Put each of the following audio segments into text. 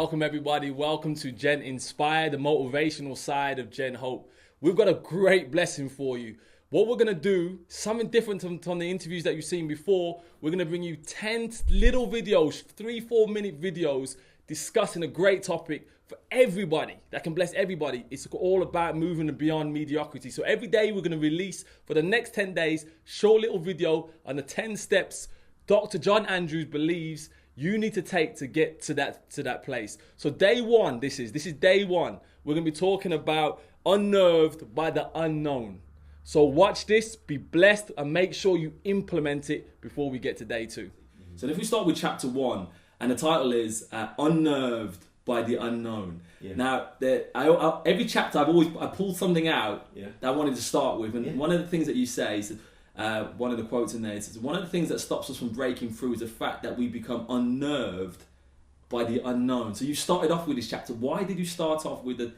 welcome everybody. Welcome to Gen Inspire, the motivational side of Gen Hope. We've got a great blessing for you. What we're going to do, something different from the interviews that you've seen before. We're going to bring you 10 little videos, 3-4 minute videos discussing a great topic for everybody that can bless everybody. It's all about moving beyond mediocrity. So every day we're going to release for the next 10 days, short little video on the 10 steps Dr. John Andrews believes you need to take to get to that place. So day one, this is day one. We're going to be talking about unnerved by the unknown. So watch this, be blessed, and make sure you implement it before we get to day two. So if we start with chapter 1, and the title is Unnerved by the Unknown. Yeah. Now, every chapter I pulled something out that I wanted to start with, and one of the things that you say is, one of the quotes in there is, one of the things that stops us from breaking through is the fact that we become unnerved by the unknown. So you started off with this chapter. Why did you start off with the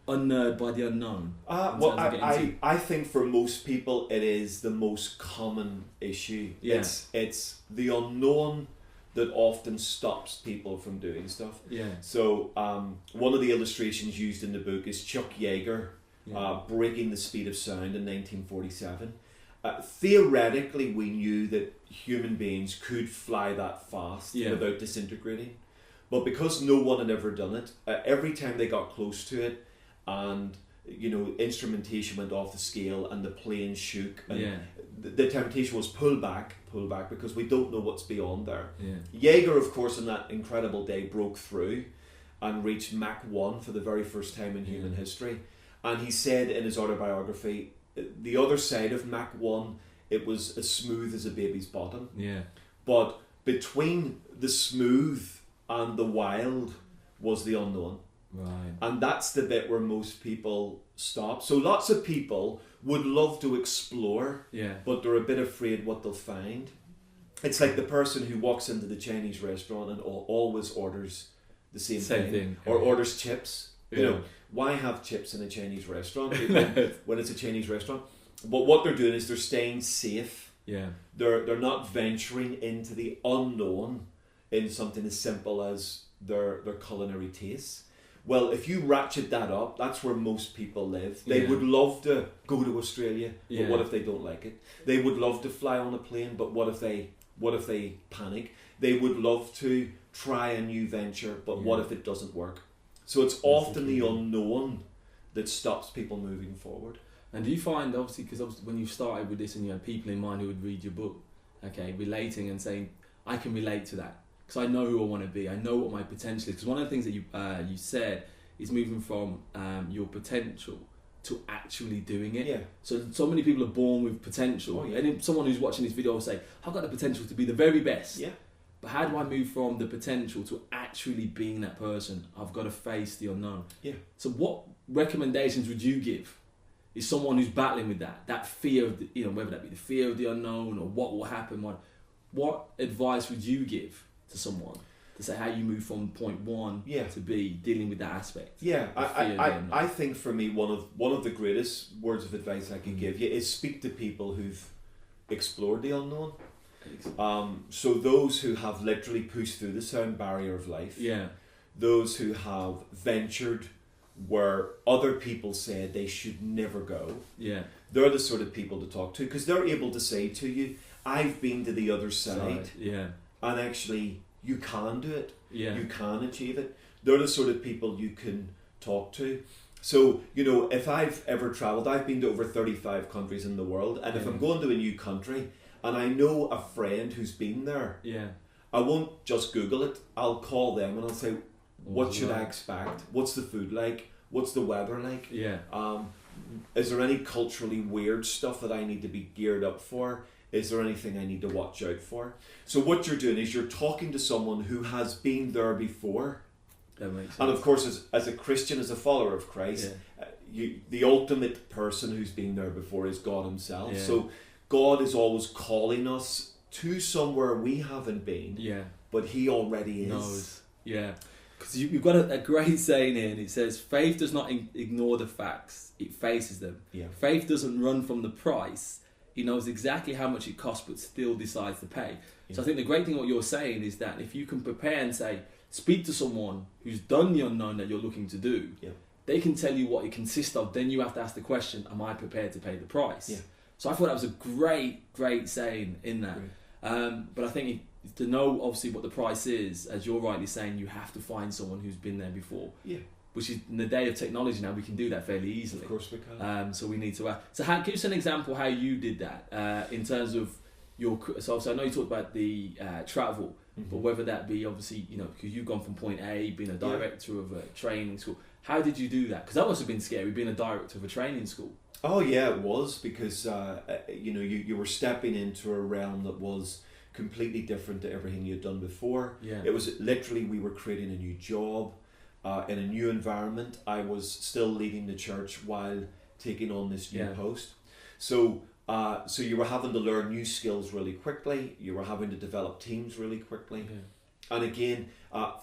unnerved by the unknown? Well, I think for most people it is the most common issue. Yeah. It's the unknown that often stops people from doing stuff. Yeah. So one of the illustrations used in the book is Chuck Yeager breaking the speed of sound in 1947. Theoretically, we knew that human beings could fly that fast without disintegrating. But because no one had ever done it, every time they got close to it, and instrumentation went off the scale and the plane shook, and the temptation was pull back, because we don't know what's beyond there. Yeager, of course, on that incredible day broke through and reached Mach 1 for the very first time in human history. And he said in his autobiography, the other side of Mach 1, it was as smooth as a baby's bottom. Yeah. But between the smooth and the wild was the unknown. Right. And that's the bit where most people stop. So lots of people would love to explore, but they're a bit afraid what they'll find. It's like the person who walks into the Chinese restaurant and always orders the same thing. Or orders chips. Why have chips in a Chinese restaurant when it's a Chinese restaurant? But what they're doing is they're staying safe. Yeah. They're not venturing into the unknown in something as simple as their culinary tastes. Well, if you ratchet that up, that's where most people live. They would love to go to Australia, but what if they don't like it? They would love to fly on a plane, but what if they panic? They would love to try a new venture, but what if it doesn't work? So it's often the unknown that stops people moving forward. And do you find, obviously when you started with this and you had people in mind who would read your book, relating and saying, I can relate to that because I know who I want to be, I know what my potential is. Because one of the things that you said is moving from your potential to actually doing it. Yeah. So many people are born with potential. And if someone who's watching this video will say, I've got the potential to be the very best. Yeah. But how do I move from the potential to actually being that person? I've got to face the unknown. Yeah. So what recommendations would you give? Is someone who's battling with that fear of whether that be the fear of the unknown or what will happen? What advice would you give to someone to say how you move from point 1 to be dealing with that aspect? Yeah, I think for me one of the greatest words of advice I can give you is speak to people who've explored the unknown. So those who have literally pushed through the sound barrier of life, those who have ventured where other people said they should never go, they're the sort of people to talk to, because they're able to say to you, I've been to the other side, and actually you can do it, you can achieve it. They're the sort of people you can talk to. So, if I've ever travelled, I've been to over 35 countries in the world, and if I'm going to a new country and I know a friend who's been there, I won't just Google it. I'll call them and I'll say, what should I expect? What's the food like? What's the weather like? Is there any culturally weird stuff that I need to be geared up for? Is there anything I need to watch out for? So what you're doing is you're talking to someone who has been there before. That makes sense. And of course, as a Christian, as a follower of Christ, the ultimate person who's been there before is God himself. So God is always calling us to somewhere we haven't been, but he already is. Knows. Yeah. Because you've got a great saying here, and it says, faith does not ignore the facts, it faces them. Yeah. Faith doesn't run from the price, it knows exactly how much it costs, but still decides to pay. Yeah. So I think the great thing what you're saying is that if you can prepare and say, speak to someone who's done the unknown that you're looking to do, they can tell you what it consists of. Then you have to ask the question, am I prepared to pay the price? Yeah. So I thought that was a great saying in that. But I think to know obviously what the price is, as you're rightly saying, you have to find someone who's been there before. Yeah. Which is, in the day of technology now, we can do that fairly easily. Of course we can. So we need to. So give us an example how you did that in terms of your. So obviously I know you talked about the travel, but whether that be obviously because you've gone from point A, being a director of a training school. How did you do that? Because that must have been scary, being a director of a training school. Oh yeah, it was, because you were stepping into a realm that was completely different to everything you'd done before. Yeah. It was literally, we were creating a new job in a new environment. I was still leading the church while taking on this new post. So you were having to learn new skills really quickly. You were having to develop teams really quickly. Yeah. And again,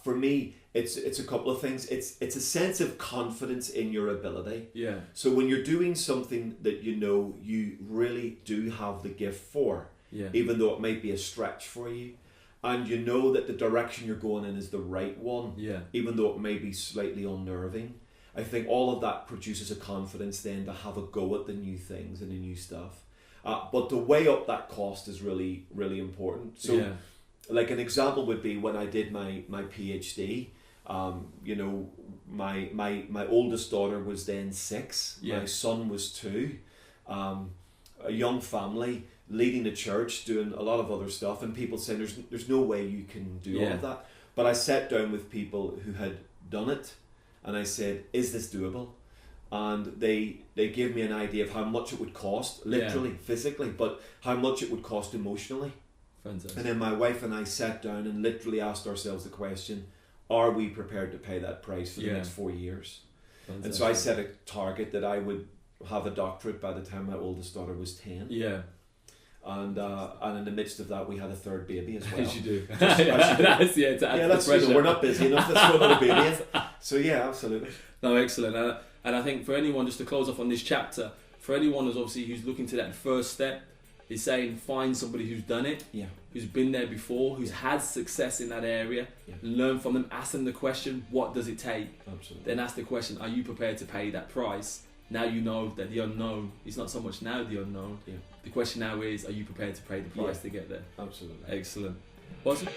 for me, it's a couple of things. It's a sense of confidence in your ability. Yeah. So when you're doing something that you really do have the gift for, even though it might be a stretch for you, and you know that the direction you're going in is the right one, even though it may be slightly unnerving, I think all of that produces a confidence then to have a go at the new things and the new stuff. But to weigh up that cost is really, really important. So like an example would be when I did my PhD, my oldest daughter was then 6, my son was 2, a young family, leading the church, doing a lot of other stuff, and people saying there's no way you can do all of that. But I sat down with people who had done it, and I said, is this doable? And they gave me an idea of how much it would cost, literally, physically, but how much it would cost emotionally. Fantastic. And then my wife and I sat down and literally asked ourselves the question, are we prepared to pay that price for the next 4 years? Fantastic. And so I set a target that I would have a doctorate by the time my oldest daughter was 10. Yeah. And in the midst of that, we had a third baby as well. As you do. That's we're not busy enough. Let's throw another baby in. So yeah, absolutely. No, excellent. And I think for anyone, just to close off on this chapter, for anyone who's looking to that first step, is saying find somebody who's done it, who's been there before, who's had success in that area, learn from them, ask them the question, what does it take? Absolutely. Then ask the question, are you prepared to pay that price? Now you know that the unknown is not so much now the unknown. Yeah. The question now is, are you prepared to pay the price to get there? Absolutely. Excellent. Awesome.